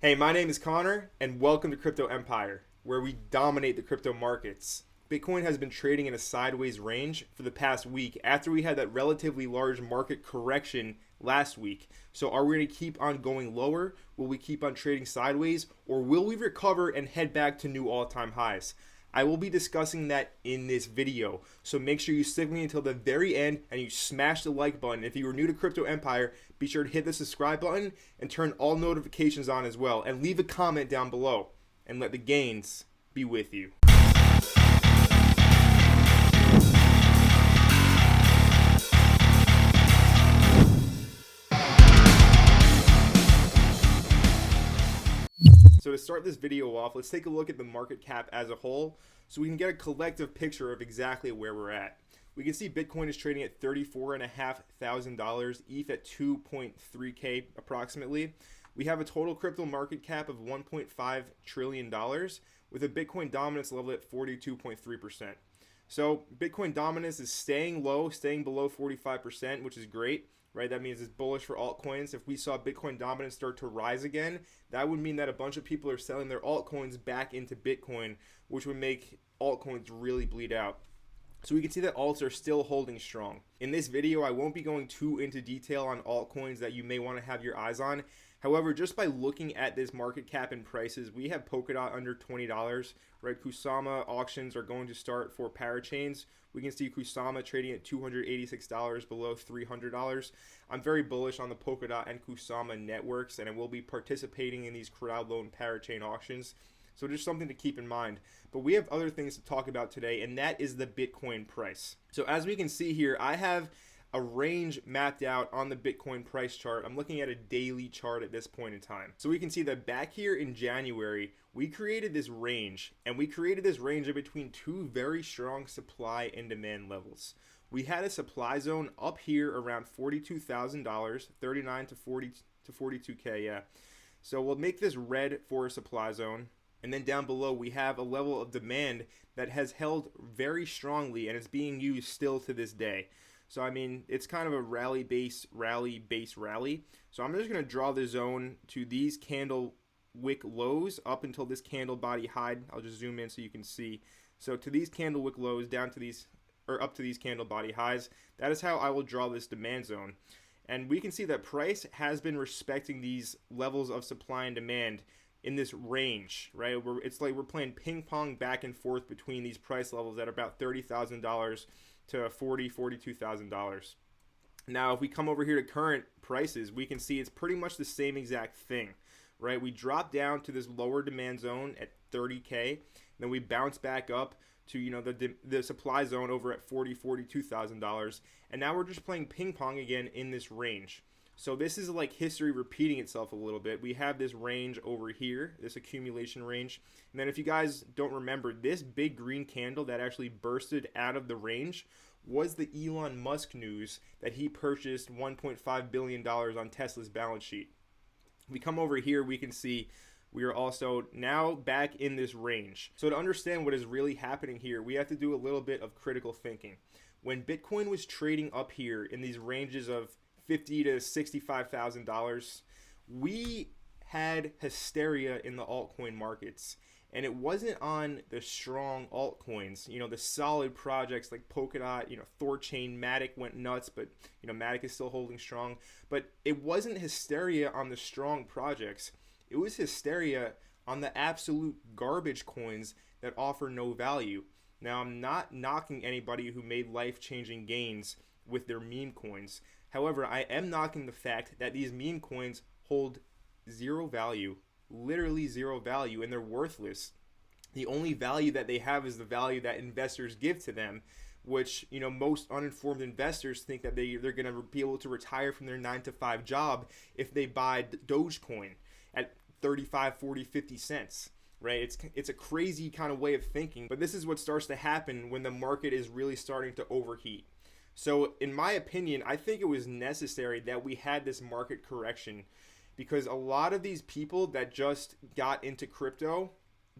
Hey, my name is Connor, and welcome to Crypto Empire, where we dominate the crypto markets. Bitcoin has been trading in a sideways range for the past week after we had that relatively large market correction last week. So, are we going to keep on going lower? Will we keep on trading sideways? Or will we recover and head back to new all time highs? I will be discussing that in this video. So make sure you stick with me until the very end and you smash the like button. If you are new to Crypto Empire, be sure to hit the subscribe button and turn all notifications on as well. And leave a comment down below and let the gains be with you. So to start this video off, let's take a look at the market cap as a whole so we can get a collective picture of exactly where we're at. We can see Bitcoin is trading at $34,500, ETH at 2.3K approximately. We have a total crypto market cap of $1.5 trillion with a Bitcoin dominance level at 42.3%. So Bitcoin dominance is staying low, staying below 45%, which is great. Right, that means it's bullish for altcoins. If we saw Bitcoin dominance start to rise again, that would mean that a bunch of people are selling their altcoins back into Bitcoin, which would make altcoins really bleed out. So we can see that alts are still holding strong. In this video, I won't be going too into detail on altcoins that you may want to have your eyes on. However, just by looking at this market cap and prices, we have Polkadot under $20, right? Kusama auctions are going to start for parachains. We can see Kusama trading at $286 below $300. I'm very bullish on the Polkadot and Kusama networks, and I will be participating in these crowd loan parachain auctions. So just something to keep in mind. But we have other things to talk about today, and that is the Bitcoin price. So as we can see here, I have a range mapped out on the Bitcoin price chart. I'm looking at a daily chart at this point in time. So we can see that back here in January, we created this range, and we created this range in between two very strong supply and demand levels. We had a supply zone up here around $42,000, 39 to 40 to 42K, yeah. So we'll make this red for a supply zone. And then down below, we have a level of demand that has held very strongly, and it's being used still to this day. So, I mean, it's kind of a rally base rally. So I'm just going to draw the zone to these candle wick lows up until this candle body high. I'll just zoom in so you can see. So to these candle wick lows, down to these, or up to these candle body highs, that is how I will draw this demand zone. And we can see that price has been respecting these levels of supply and demand in this range, right? It's like we're playing ping pong back and forth between these price levels at about $30,000 to $42,000. Now, if we come over here to current prices, we can see it's pretty much the same exact thing, right? We drop down to this lower demand zone at 30K, then we bounce back up to, you know, the supply zone over at $42,000, and now we're just playing ping pong again in this range. So this is like history repeating itself a little bit. We have this range over here, this accumulation range. And then if you guys don't remember, this big green candle that actually bursted out of the range was the Elon Musk news that he purchased $1.5 billion on Tesla's balance sheet. We come over here, we can see we are also now back in this range. So to understand what is really happening here, we have to do a little bit of critical thinking. When Bitcoin was trading up here in these ranges of $50,000 to $65,000, we had hysteria in the altcoin markets, and it wasn't on the strong altcoins, you know, the solid projects like Polkadot, you know, Thorchain, Matic went nuts, but you know, Matic is still holding strong. But it wasn't hysteria on the strong projects. It was hysteria on the absolute garbage coins that offer no value. Now, I'm not knocking anybody who made life-changing gains with their meme coins. However, I am knocking the fact that these meme coins hold zero value, literally zero value, and they're worthless. The only value that they have is the value that investors give to them, which, you know, most uninformed investors think that they're going to be able to retire from their 9-to-5 job if they buy Dogecoin at 35, 40, 50 cents. Right? It's a crazy kind of way of thinking, but this is what starts to happen when the market is really starting to overheat. So in my opinion, I think it was necessary that we had this market correction because a lot of these people that just got into crypto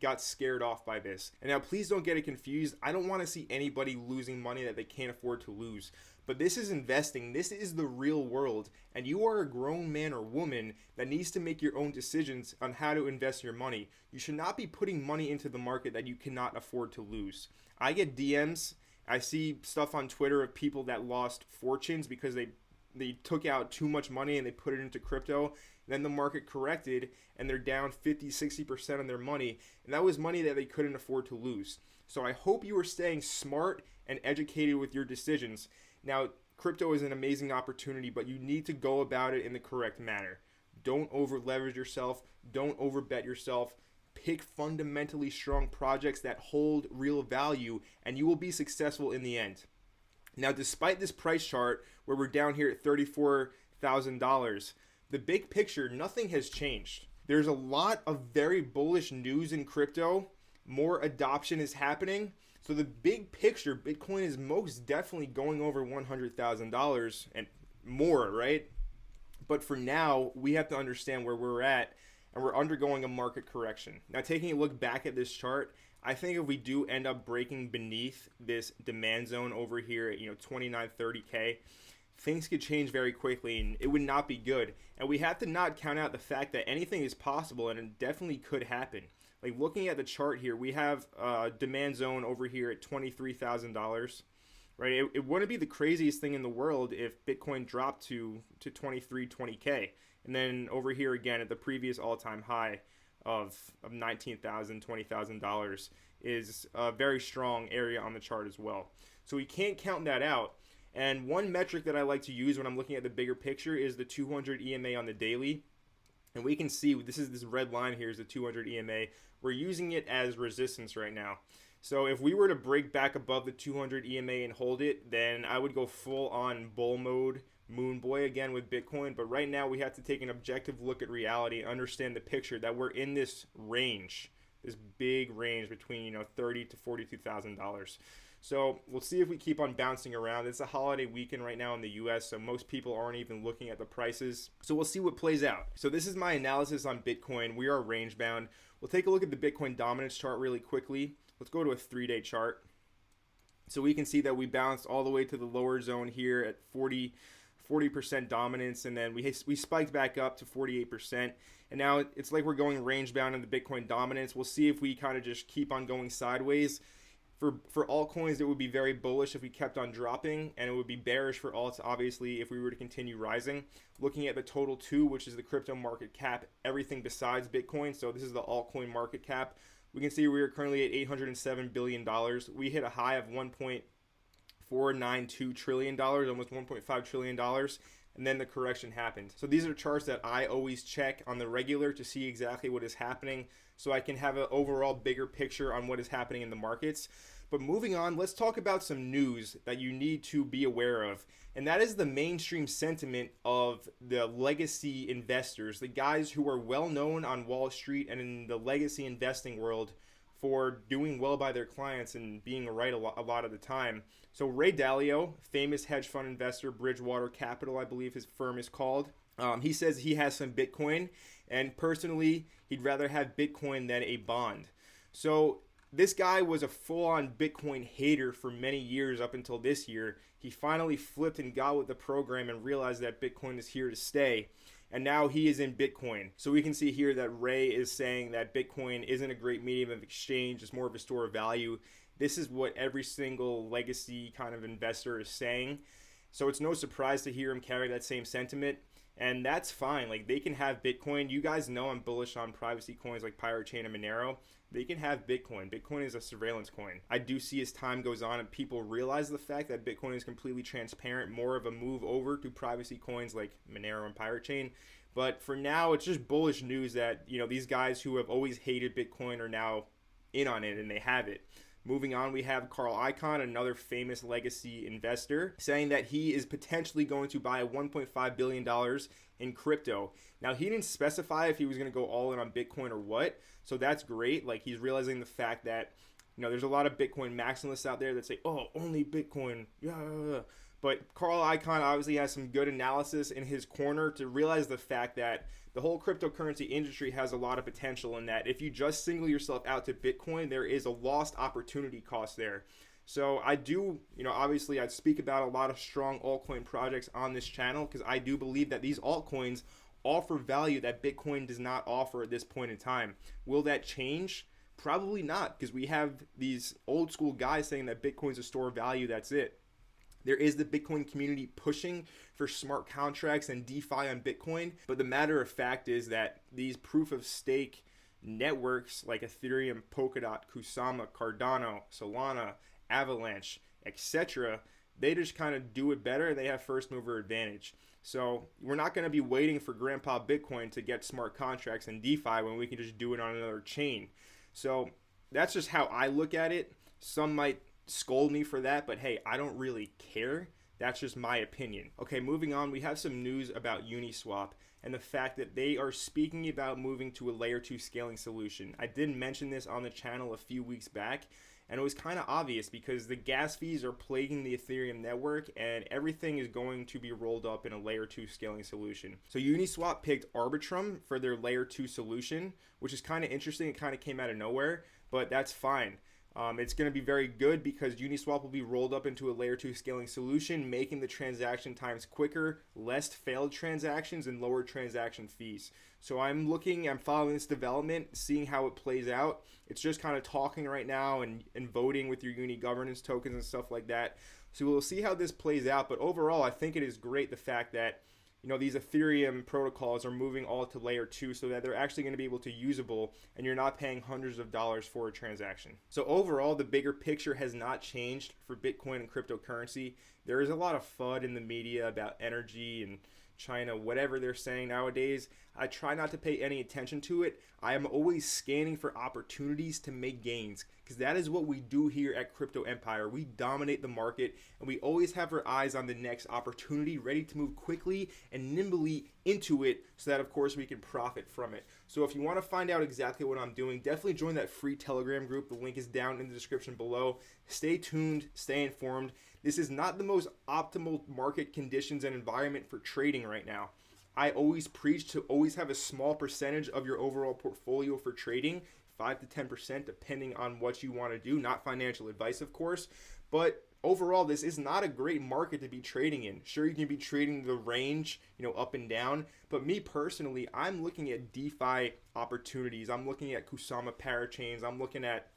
got scared off by this. And now please don't get it confused. I don't want to see anybody losing money that they can't afford to lose. But this is investing. This is the real world. And you are a grown man or woman that needs to make your own decisions on how to invest your money. You should not be putting money into the market that you cannot afford to lose. I get DMs. I see stuff on Twitter of people that lost fortunes because they took out too much money and they put it into crypto. Then the market corrected and they're down 50-60% on their money. And that was money that they couldn't afford to lose. So I hope you are staying smart and educated with your decisions. Now, crypto is an amazing opportunity, but you need to go about it in the correct manner. Don't over leverage yourself. Don't over bet yourself. Pick fundamentally strong projects that hold real value, and you will be successful in the end. Now, despite this price chart where we're down here at $34,000, the big picture, nothing has changed. There's a lot of very bullish news in crypto. More adoption is happening. So the big picture, Bitcoin is most definitely going over $100,000 and more, right? But for now, we have to understand where we're at, and we're undergoing a market correction. Now, taking a look back at this chart, I think if we do end up breaking beneath this demand zone over here at 29-30K, things could change very quickly, and it would not be good. And we have to not count out the fact that anything is possible, and it definitely could happen. Like looking at the chart here, we have a demand zone over here at $23,000, right? It wouldn't be the craziest thing in the world if Bitcoin dropped to 20K. And then over here again at the previous all-time high of $19,000, $20,000 is a very strong area on the chart as well. So we can't count that out. And one metric that I like to use when I'm looking at the bigger picture is the 200 EMA on the daily. And we can see this red line here is the 200 EMA. We're using it as resistance right now. So if we were to break back above the 200 EMA and hold it, then I would go full on bull mode, moon boy again with Bitcoin. But right now we have to take an objective look at reality and understand the picture that we're in this range, this big range between $30,000 to $42,000. So we'll see if we keep on bouncing around. It's a holiday weekend right now in the US, so most people aren't even looking at the prices. So we'll see what plays out. So this is my analysis on Bitcoin. We are range bound. We'll take a look at the Bitcoin dominance chart really quickly. Let's go to a 3-day chart. So we can see that we bounced all the way to the lower zone here at 40% dominance, and then we spiked back up to 48%. And now it's like we're going range bound in the Bitcoin dominance. We'll see if we kind of just keep on going sideways. For altcoins, it would be very bullish if we kept on dropping, and it would be bearish for alts, obviously, if we were to continue rising. Looking at the total 2, which is the crypto market cap, everything besides Bitcoin, so this is the altcoin market cap, we can see we are currently at $807 billion. We hit a high of $1.492 trillion, almost $1.5 trillion, and then the correction happened. So these are charts that I always check on the regular to see exactly what is happening, so I can have an overall bigger picture on what is happening in the markets. But moving on, let's talk about some news that you need to be aware of. And that is the mainstream sentiment of the legacy investors, the guys who are well known on Wall Street and in the legacy investing world for doing well by their clients and being right a lot of the time. So Ray Dalio, famous hedge fund investor, Bridgewater Capital, I believe his firm is called. He says he has some Bitcoin, and personally, he'd rather have Bitcoin than a bond. So this guy was a full-on Bitcoin hater for many years up until this year. He finally flipped and got with the program and realized that Bitcoin is here to stay. And now he is in Bitcoin. So we can see here that Ray is saying that Bitcoin isn't a great medium of exchange. It's more of a store of value. This is what every single legacy kind of investor is saying. So it's no surprise to hear him carry that same sentiment. And that's fine. Like, they can have Bitcoin. You guys know I'm bullish on privacy coins like Pirate Chain and Monero. They can have Bitcoin. Bitcoin is a surveillance coin. I do see as time goes on and people realize the fact that Bitcoin is completely transparent, more of a move over to privacy coins like Monero and Pirate Chain. But for now, it's just bullish news that, these guys who have always hated Bitcoin are now in on it and they have it. Moving on, we have Carl Icahn, another famous legacy investor, saying that he is potentially going to buy $1.5 billion in crypto. Now, he didn't specify if he was going to go all in on Bitcoin or what, so that's great. Like, he's realizing the fact that, there's a lot of Bitcoin maximalists out there that say, oh, only Bitcoin, yeah. But Carl Icahn obviously has some good analysis in his corner to realize the fact that the whole cryptocurrency industry has a lot of potential in that if you just single yourself out to Bitcoin, there is a lost opportunity cost there. So I do, obviously I speak about a lot of strong altcoin projects on this channel because I do believe that these altcoins offer value that Bitcoin does not offer at this point in time. Will that change? Probably not, because we have these old school guys saying that Bitcoin's a store of value, that's it. There is the Bitcoin community pushing for smart contracts and DeFi on Bitcoin, but the matter of fact is that these proof of stake networks like Ethereum, Polkadot, Kusama, Cardano, Solana, Avalanche, etc., they just kind of do it better. They have first mover advantage. So we're not going to be waiting for Grandpa Bitcoin to get smart contracts and DeFi when we can just do it on another chain. So that's just how I look at it. Some might scold me for that, but hey, I don't really care. That's just my opinion. Okay, moving on, we have some news about Uniswap and the fact that they are speaking about moving to a layer 2 scaling solution. I did mention this on the channel a few weeks back, and it was kind of obvious because the gas fees are plaguing the Ethereum network and everything is going to be rolled up in a layer 2 scaling solution. So Uniswap picked Arbitrum for their layer 2 solution, which is kind of interesting. It kind of came out of nowhere, but that's fine. It's going to be very good because Uniswap will be rolled up into a layer 2 scaling solution, making the transaction times quicker, less failed transactions, and lower transaction fees. So I'm following this development, seeing how it plays out. It's just kind of talking right now and voting with your Uni governance tokens and stuff like that. So we'll see how this plays out. But overall, I think it is great the fact that these Ethereum protocols are moving all to layer 2 so that they're actually going to be able to usable and you're not paying hundreds of dollars for a transaction. So overall, the bigger picture has not changed for Bitcoin and cryptocurrency. There is a lot of FUD in the media about energy and China, whatever they're saying nowadays. I try not to pay any attention to it. I am always scanning for opportunities to make gains because that is what we do here at Crypto Empire. We dominate the market and we always have our eyes on the next opportunity, ready to move quickly and nimbly into it so that of course we can profit from it. So if you want to find out exactly what I'm doing, definitely join that free Telegram group. The link is down in the description below. Stay tuned, stay informed. This is not the most optimal market conditions and environment for trading right now. I always preach to always have a small percentage of your overall portfolio for trading, 5 to 10% depending on what you want to do, not financial advice of course, but overall this is not a great market to be trading in. Sure, you can be trading the range, up and down, but me personally, I'm looking at DeFi opportunities. I'm looking at Kusama parachains. I'm looking at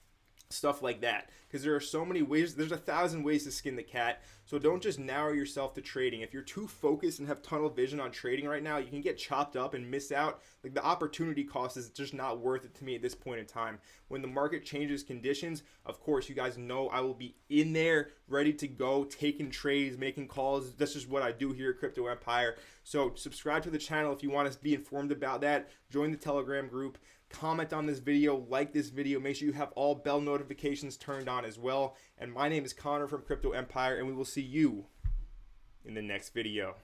stuff like that because there are so many ways. There's 1,000 ways to skin the cat, so don't just narrow yourself to trading. If you're too focused and have tunnel vision on trading right now, you can get chopped up and miss out. Like, the opportunity cost is just not worth it to me at this point in time. When the market changes conditions, of course, you guys know I will be in there ready to go, taking trades, making calls. That's just what I do here at Crypto Empire. So subscribe to the channel if you want to be informed about that. Join the Telegram group. Comment on this video, like this video, make sure you have all bell notifications turned on as well. And my name is Connor from Crypto Empire, and we will see you in the next video.